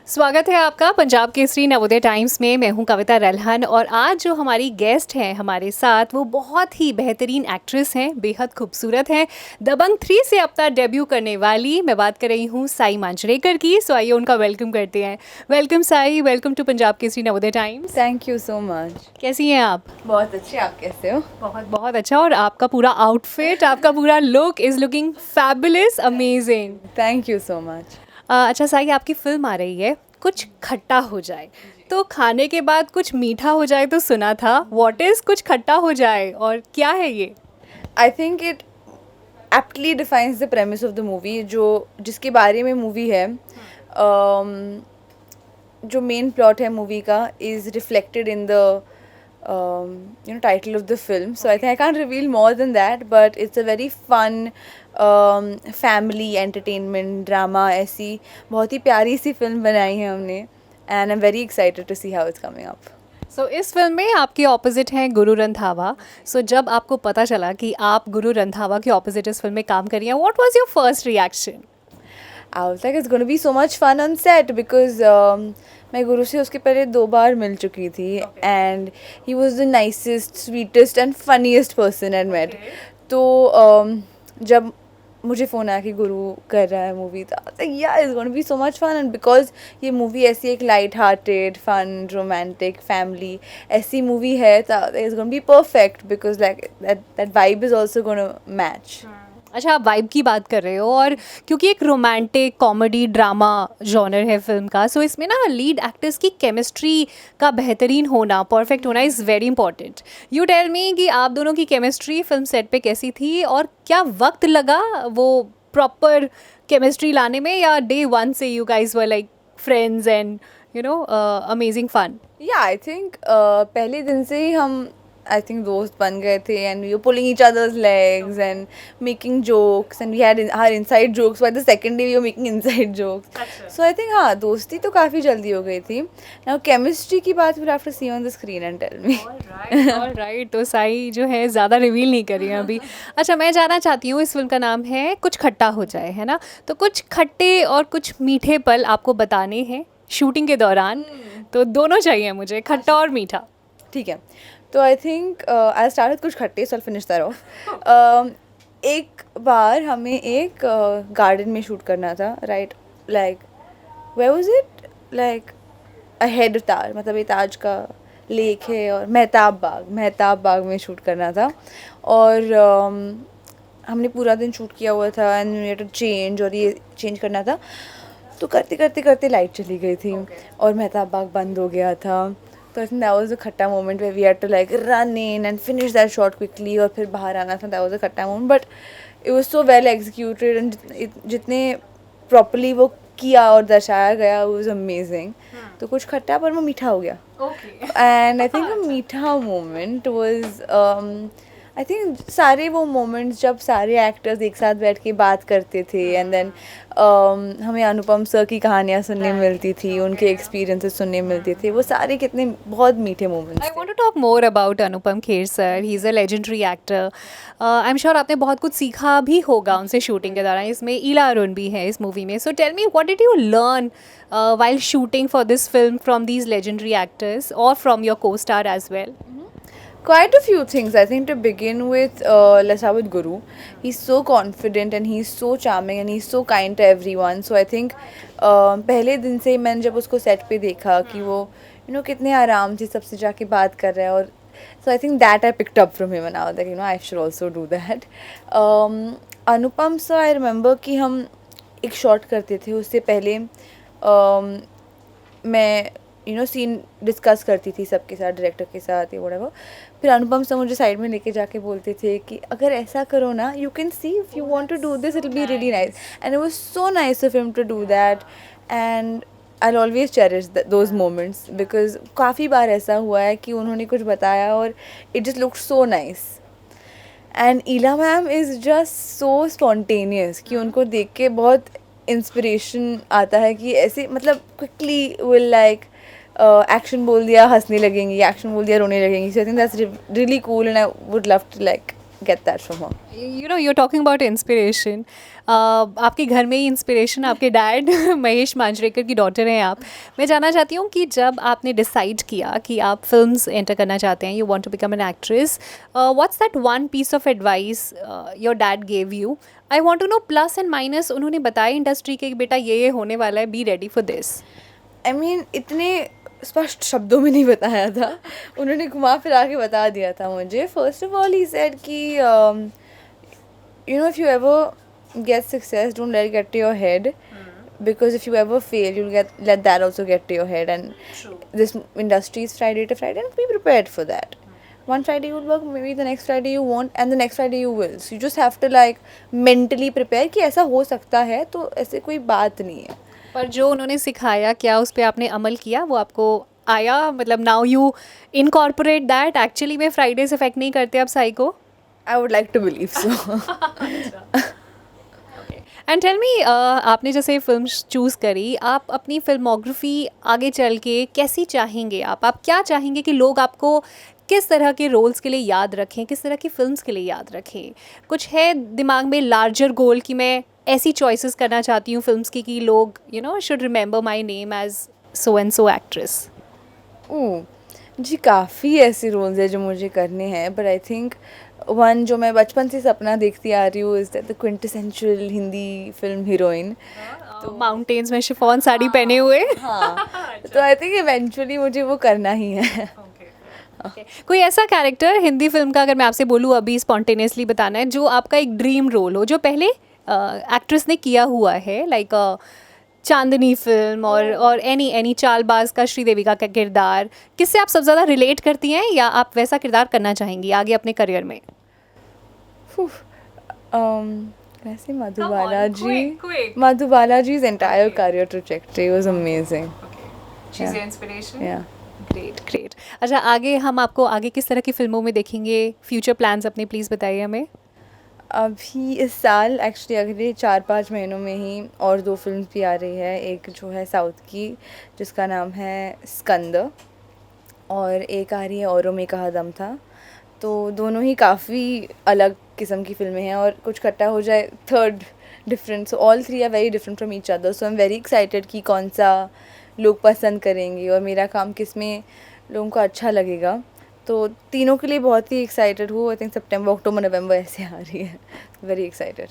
स्वागत है आपका पंजाब केसरी नवोदय टाइम्स में। मैं हूं कविता रल्हन और आज जो हमारी गेस्ट हैं हमारे साथ वो बहुत ही बेहतरीन एक्ट्रेस हैं, बेहद खूबसूरत हैं। दबंग 3 से अपना डेब्यू करने वाली मैं बात कर रही हूं साई मांजरेकर की। सो आइए उनका वेलकम करते हैं। Welcome Sai, welcome to Punjab Kesari Navodaya times. Thank you so much. कैसी हैं आप? बहुत अच्छे, आप कैसे हो? बहुत बहुत अच्छा। और आपका पूरा आउटफिट, आपका पूरा look is looking fabulous, amazing. Thank you so much. अच्छा साई, आपकी फिल्म आ रही है कुछ खट्टा हो जाए, तो खाने के बाद कुछ मीठा हो जाए तो सुना था। व्हाट इज कुछ खट्टा हो जाए और क्या है ये? I think it aptly defines the premise of the movie, जो जिसके बारे में मूवी है। जो मेन प्लॉट है मूवी का is reflected in the title of the film. So I think I can't reveal more than that, but it's a very fun family entertainment drama. ऐसी बहुत ही प्यारी सी फिल्म बनाई है हमने, and I'm very excited to see how it's coming up. सो इस film में आपके opposite हैं गुरु रंधावा। सो जब आपको पता चला कि आप गुरु रंधावा के ऑपोजिट इस फिल्म में काम कर रही हैं, what was your first reaction? I was like, it's going to be so much fun on set because मैं गुरु से उसके पहले 2 बार मिल चुकी थी, and he was the nicest, sweetest and funniest person I'd met. तो जब मुझे फ़ोन आया कि गुरु कर रहा है मूवी, तो या it's going to be so much fun, and because ये मूवी ऐसी एक light hearted fun romantic family ऐसी मूवी है, तो it's going to be perfect because like that vibe is also going to match. अच्छा, आप वाइब की बात कर रहे हो, और क्योंकि एक रोमांटिक कॉमेडी ड्रामा जॉनर है फिल्म का, सो इसमें ना लीड एक्टर्स की केमिस्ट्री का बेहतरीन होना, परफेक्ट होना is very important. You tell me कि आप दोनों की केमिस्ट्री फिल्म सेट पे कैसी थी और क्या वक्त लगा वो प्रॉपर केमिस्ट्री लाने में, या डे वन से you guys were like friends and you know amazing fun? या आई थिंक पहले दिन से ही हम आई थिंक दोस्त बन गए थे, and we were pulling each others legs and making jokes, and we had our inside jokes. By the second day we were making inside jokes. So I think हाँ, दोस्ती तो काफ़ी जल्दी हो गई थी. नाउ केमिस्ट्री की बात will have to see on the screen and tell me. Alright, तो साई जो है ज़्यादा रिवील नहीं करी है अभी। अच्छा, मैं जानना चाहती हूँ, इस फिल्म का नाम है कुछ खट्टा हो जाए, है ना? तो कुछ खट्टे और कुछ मीठे पल आपको बताने हैं शूटिंग के दौरान, तो दोनों चाहिए मुझे, खट्टा और मीठा। ठीक है, तो I think I start with कुछ खट्टे, so I finish that off. एक बार हमें एक गार्डन में शूट करना था, right? Like where was it, like ahead Taj, मतलब ये ताज का लेक है, और मेहताब बाग में शूट करना था. और हमने पूरा दिन शूट किया हुआ था, and we had to change, और ये चेंज करना था. तो करते लाइट चली गई थी, और मेहताब बाग बंद हो गया था. तो I think that was a खट्टा moment where we had to like run in and finish that shot quickly, और फिर बाहर आना था. दैट वाज अ खट्टा moment, but it was so well executed, and जितने प्रॉपर्ली वो किया और दर्शाया गया, वो वाज अमेजिंग. तो कुछ खट्टा पर वो मीठा हो गया. एंड आई थिंक अ मीठा मोमेंट वाज आई थिंक सारे वो मोमेंट्स जब सारे एक्टर्स एक साथ बैठ के बात करते थे, एंड देन हमें अनुपम सर की कहानियाँ सुनने मिलती थी, उनके एक्सपीरियंसेस सुनने मिलते थे, वो सारे कितने बहुत मीठे मोमेंट्स आई थे. Want to talk more about Anupam Kher sir. He is a legendary actor. I am sure आपने बहुत कुछ सीखा भी होगा उनसे शूटिंग के दौरान। इसमें ईला अरुण भी है इस मूवी में। So tell me, what did you learn while shooting for this film from these legendary actors or from your co-star as well? Quite a few things. I think to begin with, let's start with Guru. He's so confident and he's so charming and he's so kind to everyone. So I think पहले दिन से मैंने जब उसको set पे देखा कि वो कितने आराम से सबसे जाके बात कर रहा है, और so I think that I picked up from him, and I was like, I should also do that. Anupam sir, I remember कि हम एक शॉट करते थे, उससे पहले मैं सीन डिस्कस करती थी सबके साथ, डायरेक्टर के साथ या व्हाटएवर. फिर अनुपम सर मुझे साइड में लेके जाके बोलते थे कि अगर ऐसा करो ना, you can see if you want to do this, it will be really nice. And it was so nice of him to do that, and I will always cherish those moments, because काफ़ी बार ऐसा हुआ है कि उन्होंने कुछ बताया और it just looked so nice. And Ila ma'am is just so spontaneous कि उनको देख के बहुत इंस्पिरेशन आता है कि ऐसे मतलब क्विकली विल लाइक एक्शन बोल दिया हंसने लगेंगी, एक्शन बोल दिया रोने लगेंगी. So I think that's really cool, and I would love to like get that from her. You know, you talking about inspiration. आपके घर में ही इंस्पिरेशन आपके डैड महेश मांजरेकर की डॉटर हैं आप. मैं जानना चाहती हूँ कि जब आपने डिसाइड किया कि आप फिल्म्स एंटर करना चाहते हैं, you want to become an actress, what's that one piece of advice your dad gave you? I want to know plus and minus. उन्होंने बताया इंडस्ट्री के कि बेटा ये होने वाला है, be ready for this. I mean, इतने स्पष्ट शब्दों में नहीं बताया था, उन्होंने घुमा फिरा के बता दिया था मुझे. First of all he said कि you know, if you ever get success, don't let it get to your head, because if you ever fail, you'll let that also get to your head. And this industry is Friday to Friday, and be prepared for that. One Friday you'll work, maybe the next Friday you won't, and the next Friday you will. So you just have to like mentally prepare कि ऐसा हो सकता है, तो ऐसे कोई बात नहीं है. पर जो उन्होंने सिखाया, क्या उस पर आपने अमल किया? वो आपको आया, मतलब now you incorporate that? Actually में फ्राइडे से इफेक्ट नहीं करते आप साई को? I would like to believe so. And tell me, आपने जैसे फिल्म चूज़ करी, आप अपनी फिल्मोग्राफी आगे चल के कैसी चाहेंगे? आप क्या चाहेंगे कि लोग आपको किस तरह के रोल्स के लिए याद रखें, किस तरह की फिल्म्स के लिए याद रखें? कुछ है दिमाग में लार्जर गोल कि मैं ऐसी चॉइसेस करना चाहती हूँ फिल्म्स की कि लोग you know should remember my name as so and so actress? जी काफ़ी ऐसे रोल्स हैं जो मुझे करने हैं, बट आई थिंक वन जो मैं बचपन से सपना देखती आ रही हूँ is that the quintessential Hindi film heroine. तो माउंटेन्स में शिफॉन साड़ी पहने हुए. हाँ, तो आई थिंक इवेंचुअली मुझे वो करना ही है. कोई ऐसा कैरेक्टर हिंदी फिल्म का, अगर मैं आपसे बोलूँ अभी स्पॉन्टेनियसली बताना है, जो आपका एक ड्रीम रोल हो, जो पहले एक्ट्रेस ने किया हुआ है, लाइक चांदनी फिल्म और एनी चालबाज का श्रीदेवी का किरदार, किससे आप सबसे ज़्यादा रिलेट करती हैं या आप वैसा किरदार करना चाहेंगी आगे अपने करियर में? वैसे मधुबाला जी's entire career trajectory was amazing. She's your inspiration? Yeah. Great. अच्छा, आगे हम आपको आगे किस तरह की फिल्मों में देखेंगे? फ्यूचर प्लान्स अपने प्लीज़ बताइए हमें. अभी इस साल एक्चुअली अगले 4-5 महीनों में ही और 2 फिल्म भी आ रही है. एक जो है साउथ की जिसका नाम है स्कंद, और एक आ रही है औरों में कहा दम था. तो दोनों ही काफ़ी अलग किस्म की फिल्में हैं, और कुछ खट्टा हो जाए third different. So all 3 are very different from each other. So I am very excited कि कौन सा लोग पसंद करेंगे और मेरा काम किस में लोगों को अच्छा लगेगा. तो तीनों के लिए बहुत ही एक्साइटेड हूँ. आई थिंक सितंबर, अक्टूबर, नवंबर ऐसे आ रही है. Very excited.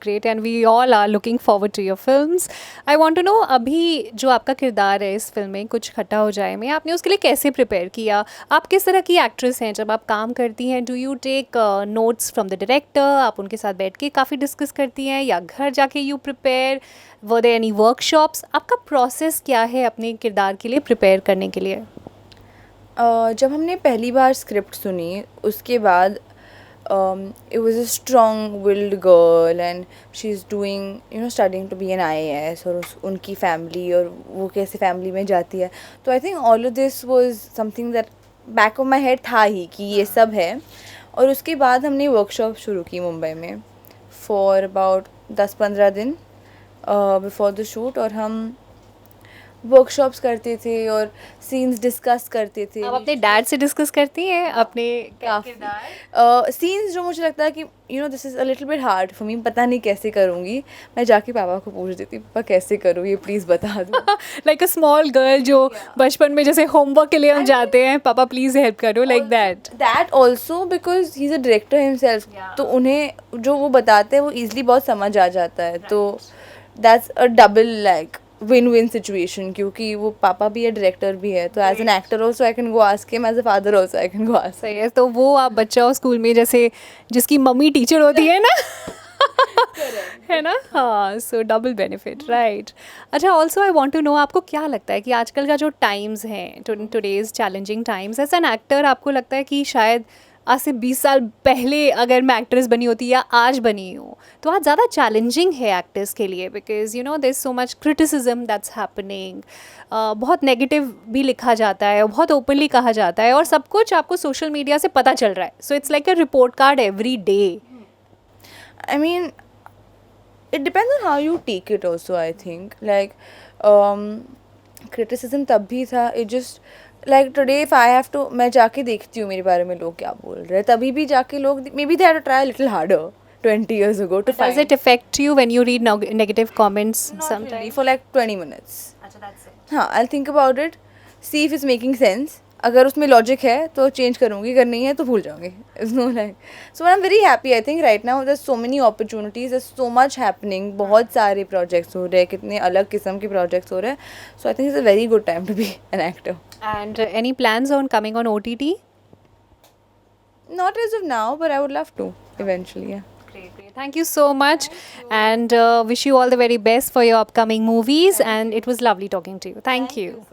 Great. And we all are looking forward to your films. I want to know, अभी जो आपका किरदार है इस फिल्म में, कुछ खट्टा हो जाए में, आपने उसके लिए कैसे प्रिपेयर किया? आप किस तरह की एक्ट्रेस हैं जब आप काम करती हैं? Do you take notes from the director? आप उनके साथ बैठ के काफ़ी डिस्कस करती हैं, या घर जाके you prepare? Were there any workshops? आपका प्रोसेस क्या है अपने किरदार के लिए प्रिपेयर करने के लिए? जब हमने पहली बार स्क्रिप्ट सुनी, उसके बाद it was a strong willed girl and she is doing you know studying to be an IAS, और उनकी फैमिली और वो कैसे फैमिली में जाती है. तो I think all of this was something that back of my head था ही कि ये सब है. और उसके बाद हमने वर्कशॉप शुरू की मुंबई में फॉर अबाउट 10-15 दिन बिफोर द शूट, और हम वर्कशॉप्स करते थे और सीन्स डिस्कस करते थे. आप अपने डैड से डिस्कस करती हैं अपने सीन्स जो मुझे लगता है कि you know this is a little bit hard for me, पता नहीं कैसे करूँगी, मैं जाके पापा को पूछ देती, पापा कैसे करूँ ये प्लीज़ बता दो. लाइक अ स्मॉल गर्ल जो बचपन में जैसे होमवर्क के लिए हम जाते हैं, पापा प्लीज़ हेल्प करो, like that also because he is a director himself. तो उन्हें जो वो बताते हैं वो ईजिली बहुत समझ आ जाता है. तो that's a double like win-win situation, क्योंकि वो पापा भी है, डायरेक्टर भी है. तो as an actor also I can go ask him, as a father also I can go ask. सही है. तो वो आप बच्चा हो स्कूल में जैसे जिसकी मम्मी टीचर होती है ना है ना? हाँ, सो डबल बेनिफिट, राइट. अच्छा, also I want to know, आपको क्या लगता है कि आजकल का जो टाइम्स हैं, today's challenging times, as an actor आपको लगता है कि शायद आज से 20 साल पहले अगर मैं एक्ट्रेस बनी होती या आज बनी हूँ, तो आज ज़्यादा चैलेंजिंग है एक्टर्स के लिए, because you know there is so much criticism that's happening. बहुत नेगेटिव भी लिखा जाता है, बहुत ओपनली कहा जाता है, और सब कुछ आपको सोशल मीडिया से पता चल रहा है. So it's like a report card every day. I mean, it depends on how you take it also, I think. Like, criticism तब भी था, it just like today if I have to, मैं जाके देखती हूँ मेरे बारे में लोग क्या बोल रहे हैं, तभी भी जाके लोग maybe they had to try little harder 20 years ago to Does find. it affect you when you read negative comments sometimes? Really, for like 20 minutes. अच्छा, that's it. हाँ, I'll think about it, see if it's making sense. अगर उसमें logic है तो change करूँगी, अगर नहीं है तो भूल जाऊँगी. It's no like. So I'm very happy. I think right now there's so many opportunities, there's so much happening. बहुत सारे projects हो रहे हैं, कितने अलग किस्म के projects हो रहे हैं. So I think it's a very good time to be an actor. And any plans on coming on OTT? Not as of now, but I would love to eventually. Yeah. Great. Thank you so much, and wish you all the very best for your upcoming movies. And it was lovely talking to you. Thank you.